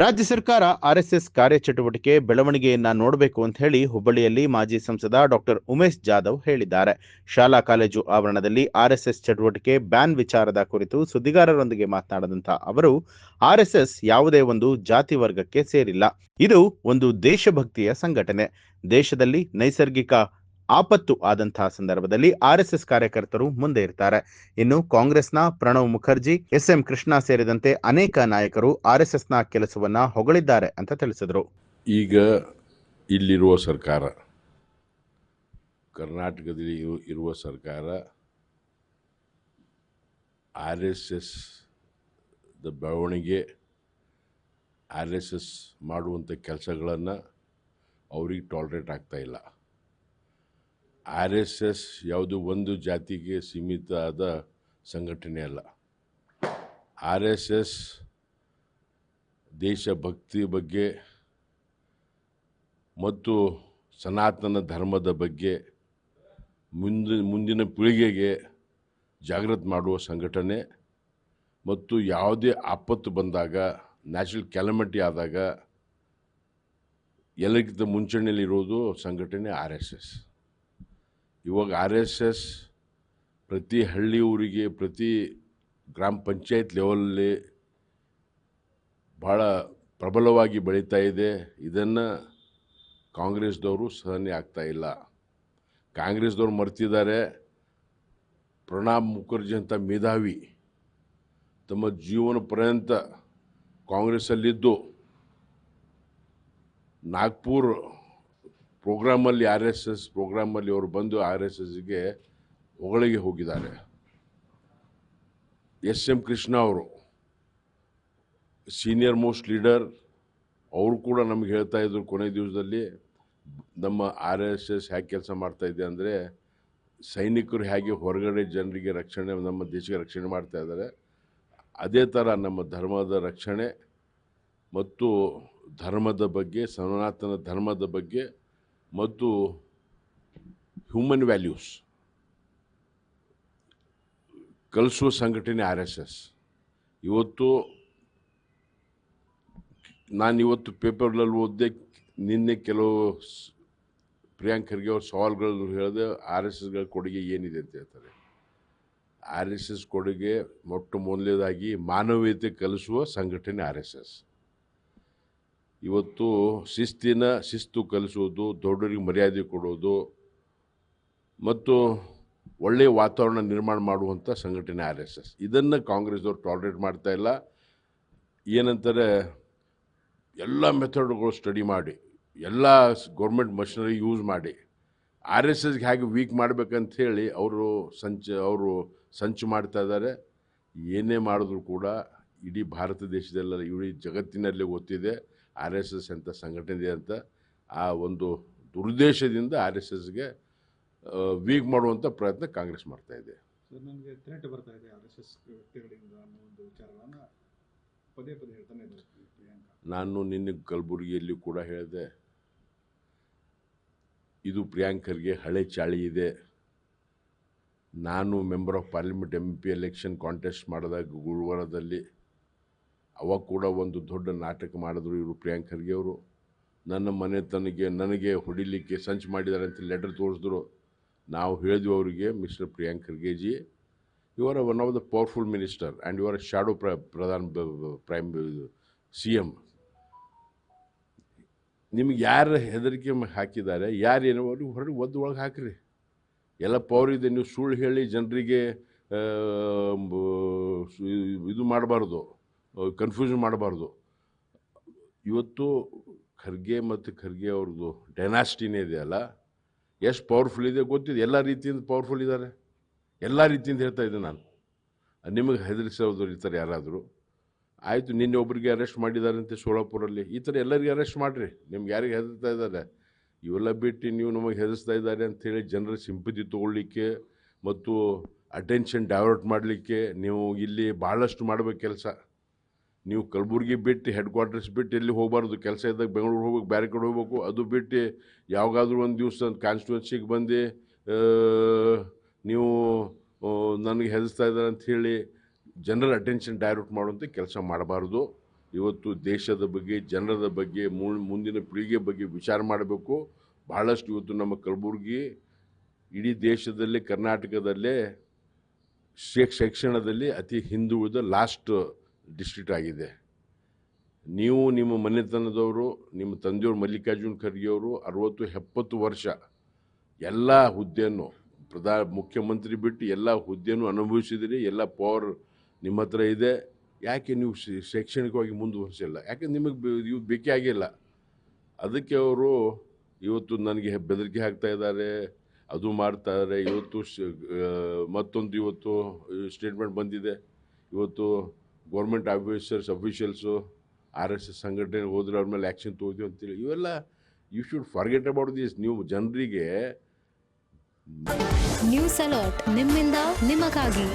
ರಾಜ್ಯ ಸರ್ಕಾರ ಆರ್ಎಸ್ಎಸ್ ಕಾರ್ಯಚಟುವಟಿಕೆ ಬೆಳವಣಿಗೆಯನ್ನ ನೋಡಬೇಕು ಅಂತ ಹೇಳಿ ಹುಬ್ಬಳ್ಳಿಯಲ್ಲಿ ಮಾಜಿ ಸಂಸದ ಡಾಕ್ಟರ್ ಉಮೇಶ್ ಜಾಧವ್ ಹೇಳಿದ್ದಾರೆ. ಶಾಲಾ ಕಾಲೇಜು ಆವರಣದಲ್ಲಿ ಆರ್ಎಸ್ಎಸ್ ಚಟುವಟಿಕೆ ಬ್ಯಾನ್ ವಿಚಾರದ ಕುರಿತು ಸುದ್ದಿಗಾರರೊಂದಿಗೆ ಮಾತನಾಡಿದಂತ ಅವರು, ಆರ್ಎಸ್ಎಸ್ ಯಾವುದೇ ಒಂದು ಜಾತಿ ವರ್ಗಕ್ಕೆ ಸೇರಿಲ್ಲ. ಇದು ಒಂದು ದೇಶಭಕ್ತಿಯ ಸಂಘಟನೆ. ದೇಶದಲ್ಲಿ ನೈಸರ್ಗಿಕ ಆಪತ್ತು ಆದಂತಹ ಸಂದರ್ಭದಲ್ಲಿ ಆರ್ಎಸ್ಎಸ್ ಕಾರ್ಯಕರ್ತರು ಮುಂದೆ ಇರ್ತಾರೆ. ಇನ್ನು ಕಾಂಗ್ರೆಸ್ನ ಪ್ರಣವ್ ಮುಖರ್ಜಿ, ಎಸ್ಎಂ ಕೃಷ್ಣ ಸೇರಿದಂತೆ ಅನೇಕ ನಾಯಕರು ಆರ್ಎಸ್ಎಸ್ನ ಕೆಲಸವನ್ನ ಹೊಗಳಿದ್ದಾರೆ ಅಂತ ತಿಳಿಸಿದರು. ಈಗ ಇಲ್ಲಿರುವ ಸರ್ಕಾರ, ಕರ್ನಾಟಕದಲ್ಲಿ ಇರುವ ಸರ್ಕಾರ ಆರ್ಎಸ್ಎಸ್ ಬೆಳವಣಿಗೆ, ಆರ್ಎಸ್ಎಸ್ ಮಾಡುವಂಥ ಕೆಲಸಗಳನ್ನು ಅವ್ರಿಗೆ ಟಾಲರೇಟ್ ಆಗ್ತಾ ಇಲ್ಲ. ಆರ್ಎಸ್ಎಸ್ ಯಾವುದು ಒಂದು ಜಾತಿಗೆ ಸೀಮಿತ ಆದ ಸಂಘಟನೆ ಅಲ್ಲ. ಆರ್ಎಸ್ಎಸ್ ದೇಶಭಕ್ತಿ ಬಗ್ಗೆ ಮತ್ತು ಸನಾತನ ಧರ್ಮದ ಬಗ್ಗೆ ಮುಂದಿನ ಪೀಳಿಗೆಗೆ ಜಾಗೃತಿ ಮಾಡುವ ಸಂಘಟನೆ ಮತ್ತು ಯಾವುದೇ ಆಪತ್ತು ಬಂದಾಗ, ನ್ಯಾಚುರಲ್ ಕ್ಯಾಲಮಿಟಿ ಆದಾಗ ಎಲ್ಲಕ್ಕಿಂತ ಮುಂಚೂಣಿಯಲ್ಲಿರೋದು ಸಂಘಟನೆ ಆರ್ಎಸ್ಎಸ್. ಇವಾಗ ಆರ್ಎಸ್ಎಸ್ ಪ್ರತಿ ಹಳ್ಳಿ ಊರಿಗೆ, ಪ್ರತಿ ಗ್ರಾಮ ಪಂಚಾಯತ್ ಲೆವೆಲಲ್ಲಿ ಭಾಳ ಪ್ರಬಲವಾಗಿ ಬೆಳೀತಾ ಇದೆ. ಇದನ್ನು ಕಾಂಗ್ರೆಸ್ದವರು ಸಹನೆ ಆಗ್ತಾ ಇಲ್ಲ. ಕಾಂಗ್ರೆಸ್ದವ್ರು ಮರ್ತಿದ್ದಾರೆ, ಪ್ರಣಬ್ ಮುಖರ್ಜಿ ಅಂತ ಮೇಧಾವಿ ತಮ್ಮ ಜೀವನ ಪರ್ಯಂತ ಕಾಂಗ್ರೆಸ್ಸಲ್ಲಿದ್ದು ನಾಗ್ಪುರ್ ಪ್ರೋಗ್ರಾಮಲ್ಲಿ, ಆರ್ಎಸ್ಎಸ್ ಪ್ರೋಗ್ರಾಮಲ್ಲಿ ಅವರು ಬಂದು ಆರ್ಎಸ್ಎಸ್ಗೆ ಹೊಗಳಿಗೆ ಹೋಗಿದ್ದಾರೆ. ಎಸ್ಎಂ ಕೃಷ್ಣ ಅವರು ಸೀನಿಯರ್ ಮೋಸ್ಟ್ ಲೀಡರ್, ಅವರು ಕೂಡ ನಮ್ಗೆ ಹೇಳ್ತಾ ಇದ್ರು ಕೊನೆ ದಿವಸದಲ್ಲಿ, ನಮ್ಮ ಆರ್ಎಸ್ಎಸ್ ಹೇಗೆ ಕೆಲಸ ಮಾಡ್ತಾ ಇದೆ ಅಂದರೆ, ಸೈನಿಕರು ಹೇಗೆ ಹೊರಗಡೆ ಜನರಿಗೆ ರಕ್ಷಣೆ, ನಮ್ಮ ದೇಶಕ್ಕೆ ರಕ್ಷಣೆ ಮಾಡ್ತಾ ಇದ್ದಾರೆ, ಅದೇ ಥರ ನಮ್ಮ ಧರ್ಮದ ರಕ್ಷಣೆ ಮತ್ತು ಧರ್ಮದ ಬಗ್ಗೆ, ಸನಾತನ ಧರ್ಮದ ಬಗ್ಗೆ ಮತ್ತು ಹ್ಯೂಮನ್ ವ್ಯಾಲ್ಯೂಸ್ ಕಲಿಸುವ ಸಂಘಟನೆ ಆರ್ಎಸ್ಎಸ್. ನಾನಿವತ್ತು ಪೇಪರ್ನಲ್ಲಿ ಓದಿದೆ, ನಿನ್ನೆ ಕೆಲವು ಪ್ರಿಯಾಂಕ್ ಖರ್ಗೆ ಅವ್ರ ಸವಾಲುಗಳನ್ನು ಹೇಳಿದೆ, ಆರ್ಎಸ್ಎಸ್ಗಳ ಕೊಡುಗೆ ಏನಿದೆ ಅಂತ ಹೇಳ್ತಾರೆ. ಆರ್ಎಸ್ಎಸ್ ಕೊಡುಗೆ ಮೊಟ್ಟ ಮೊದಲನೇದಾಗಿ ಮಾನವೀಯತೆ ಕಲಿಸುವ ಸಂಘಟನೆ ಆರ್ಎಸ್ಎಸ್. ಇವತ್ತು ಶಿಸ್ತು ಕಲಿಸೋದು, ದೊಡ್ಡವರಿಗೆ ಮರ್ಯಾದೆ ಕೊಡೋದು ಮತ್ತು ಒಳ್ಳೆಯ ವಾತಾವರಣ ನಿರ್ಮಾಣ ಮಾಡುವಂಥ ಸಂಘಟನೆ ಆರ್ಎಸ್ಎಸ್. ಇದನ್ನು ಕಾಂಗ್ರೆಸ್ದವ್ರು ಟಾಲರೇಟ್ ಮಾಡ್ತಾ ಇಲ್ಲ. ಏನಂತಾರೆ, ಎಲ್ಲ ಮೆಥಡ್ಗಳು ಸ್ಟಡಿ ಮಾಡಿ, ಎಲ್ಲ ಗೌರ್ಮೆಂಟ್ ಮಷಿನರಿ ಯೂಸ್ ಮಾಡಿ ಆರ್ಎಸ್ಎಸ್ಗೆ ಹೇಗೆ ವೀಕ್ ಮಾಡಬೇಕಂತ ಹೇಳಿ ಅವರು ಸಂಚು ಮಾಡ್ತಾ ಇದ್ದಾರೆ. ಏನೇ ಮಾಡಿದ್ರು ಕೂಡ ಇಡೀ ಭಾರತ ದೇಶದಲ್ಲ, ಇಡೀ ಜಗತ್ತಿನಲ್ಲೇ ಗೊತ್ತಿದೆ ಆರ್ಎಸ್ಎಸ್ ಅಂತ ಸಂಘಟನೆ ಅಂತ. ಆ ಒಂದು ದುರುದ್ದೇಶದಿಂದ ಆರ್ಎಸ್ಎಸ್ಗೆ ವೀಕ್ ಮಾಡುವಂಥ ಪ್ರಯತ್ನ ಕಾಂಗ್ರೆಸ್ ಮಾಡ್ತಾ ಇದೆ. ನನಗೆ ಥ್ರೆಟ್ ಬರ್ತಾ ಇದೆ ಆರ್ಎಸ್ಎಸ್ ವ್ಯಕ್ತಿಗಳಿಂದ ಅನ್ನೋ ಒಂದು ವಿಚಾರವನ್ನು ಪದೇ ಪದೇ ಹೇಳ್ತಾನೆ ಇದ್ದಾರೆ ಪ್ರಿಯಾಂಕಾ. ನಾನು ನಿನ್ನೆ ಕಲಬುರಗಿಯಲ್ಲಿ ಕೂಡ ಹೇಳಿದೆ, ಇದು ಪ್ರಿಯಾಂಕರ್ಗೆ ಹಳೆ ಚಾಳಿ ಇದೆ. ನಾನು member of parliament MP election contest ಮಾಡಿದಾಗ ಗುರುವಾರದಲ್ಲಿ, ಅವಾಗ ಕೂಡ ಒಂದು ದೊಡ್ಡ ನಾಟಕ ಮಾಡಿದ್ರು ಇವರು ಪ್ರಿಯಾಂಕ್ ಖರ್ಗೆ ಅವರು. ನನ್ನ ನನಗೆ ಹೊಡಿಲಿಕ್ಕೆ ಸಂಚು ಮಾಡಿದ್ದಾರೆ ಅಂತ ಲೆಟರ್ ತೋರಿಸಿದ್ರು. ನಾವು ಹೇಳಿದ್ವಿ ಅವರಿಗೆ, mister Priyank Khargeji, you are one of the powerful minister and you are shadow prime CM. ನಿಮ್ಗೆ ಯಾರು ಹೆದರಿಕೆ ಹಾಕಿದ್ದಾರೆ, ಯಾರೇನೋ ಅವ್ರಿಗೆ ಹೊರಗೆ ಒಳಗೆ ಹಾಕಿರಿ. ಎಲ್ಲ ಪವರ್ ಇದೆ, ನೀವು ಸುಳ್ಳು ಹೇಳಿ ಜನರಿಗೆ ಇದು ಮಾಡಬಾರ್ದು, ಕನ್ಫ್ಯೂಷನ್ ಮಾಡಬಾರ್ದು. ಇವತ್ತು ಖರ್ಗೆ ಮತ್ತು ಖರ್ಗೆ ಅವ್ರದ್ದು ಡೈನಾಸ್ಟಿನೇ ಇದೆಯಲ್ಲ, ಎಷ್ಟು ಪವರ್ಫುಲ್ ಇದೆ ಗೊತ್ತಿದೆ. ಎಲ್ಲ ರೀತಿಯಿಂದ ಪವರ್ಫುಲ್ ಇದ್ದಾರೆ, ಎಲ್ಲ ರೀತಿಯಿಂದ ಹೇಳ್ತಾ ಇದ್ದೆ ನಾನು. ನಿಮಗೆ ಹೆದರಿಸೋದು ಈ ಥರ ಯಾರಾದರೂ ಆಯಿತು. ನಿನ್ನೆ ಒಬ್ಬರಿಗೆ ಅರೆಸ್ಟ್ ಮಾಡಿದಾರಂತೆ ಸೋಲಾಪುರಲ್ಲಿ. ಈ ಥರ ಎಲ್ಲರಿಗೆ ಅರೆಸ್ಟ್ ಮಾಡಿರಿ. ನಿಮ್ಗೆ ಯಾರಿಗೆ ಹೆದರ್ತಾ ಇದ್ದಾರೆ, ಇವೆಲ್ಲ ಬಿಟ್ಟು ನೀವು ನಮಗೆ ಹೆದರ್ಸ್ತಾ ಇದ್ದಾರೆ ಅಂಥೇಳಿ ಜನರ ಸಿಂಪತಿ ತೊಗೊಳ್ಳಿಕ್ಕೆ ಮತ್ತು ಅಟೆನ್ಷನ್ ಡೈವರ್ಟ್ ಮಾಡಲಿಕ್ಕೆ ನೀವು ಇಲ್ಲಿ ಭಾಳಷ್ಟು ಮಾಡಬೇಕು ಕೆಲಸ. ನೀವು ಕಲಬುರಗಿ ಬಿಟ್ಟು, ಹೆಡ್ ಕ್ವಾರ್ಟರ್ಸ್ ಬಿಟ್ಟು ಎಲ್ಲಿ ಹೋಗಬಾರ್ದು. ಕೆಲಸ ಇದ್ದಾಗ ಬೆಂಗಳೂರು ಹೋಗ್ಬೇಕು, ಬೇರೆ ಕಡೆ ಹೋಗ್ಬೇಕು. ಅದು ಬಿಟ್ಟು ಯಾವಾಗಾದ್ರೂ ಒಂದು ದಿವಸ ಕಾನ್ಸ್ಟಿಟ್ಯೂನ್ಸಿಗೆ ಬಂದು ನೀವು ನನಗೆ ಹೆದರ್ಸ್ತಾ ಇದ್ದಾರೆ ಅಂಥೇಳಿ ಜನರ ಅಟೆನ್ಷನ್ ಡೈವರ್ಟ್ ಮಾಡುವಂಥ ಕೆಲಸ ಮಾಡಬಾರ್ದು. ಇವತ್ತು ದೇಶದ ಬಗ್ಗೆ, ಜನರದ ಬಗ್ಗೆ, ಮುಂದಿನ ಪೀಳಿಗೆ ಬಗ್ಗೆ ವಿಚಾರ ಮಾಡಬೇಕು. ಬಹಳಷ್ಟು ಇವತ್ತು ನಮ್ಮ ಕಲಬುರಗಿ ಇಡೀ ದೇಶದಲ್ಲೇ, ಕರ್ನಾಟಕದಲ್ಲೇ ಶಿಕ್ಷಣದಲ್ಲಿ ಅತಿ ಹಿಂದುಳಿದ ಲಾಸ್ಟ್ ಡಿಸ್ಟ್ರಿಕ್ಟ್ ಆಗಿದೆ. ನೀವು ನಿಮ್ಮ ಮನೆತನದವರು, ನಿಮ್ಮ ತಂದೆಯವರು ಮಲ್ಲಿಕಾರ್ಜುನ್ ಖರ್ಗೆ ಅವರು 60-70 ವರ್ಷ ಎಲ್ಲ ಹುದ್ದೆಯನ್ನು ಮುಖ್ಯಮಂತ್ರಿ ಬಿಟ್ಟು ಎಲ್ಲ ಹುದ್ದೆಯನ್ನು ಅನುಭವಿಸಿದಿರಿ. ಎಲ್ಲ ಪವರ್ ನಿಮ್ಮ ಹತ್ರ ಇದೆ. ಯಾಕೆ ನೀವು ಶೈಕ್ಷಣಿಕವಾಗಿ ಮುಂದುವರಿಸಿಲ್ಲ? ಯಾಕೆ ನಿಮಗೆ ಇವು ಬೇಕೇ ಆಗಿಲ್ಲ. ಅದಕ್ಕೆ ಅವರು ಇವತ್ತು ನನಗೆ ಬೆದರಿಕೆ ಹಾಕ್ತಾ ಇದ್ದಾರೆ, ಅದು ಮಾಡ್ತಾರೆ. ಇವತ್ತು ಮತ್ತೊಂದು ಇವತ್ತು ಸ್ಟೇಟ್ಮೆಂಟ್ ಬಂದಿದೆ. ಇವತ್ತು ಗೌರ್ಮೆಂಟ್ ಅಫಿಷಿಯಲ್ಸು RSS ಸಂಘಟನೆ ಹೋದ್ರೆ ಅವ್ರ ಮೇಲೆ ಆ್ಯಕ್ಷನ್ ತೊಗೊತೀವಿ ಅಂತೇಳಿ. ಇವೆಲ್ಲ you should forget about this. ನೀವು ಜನರಿಗೆ ನ್ಯೂಸ್ ಅಲರ್ಟ್ ನಿಮ್ಮಿಂದ ನಿಮಗಾಗಿ.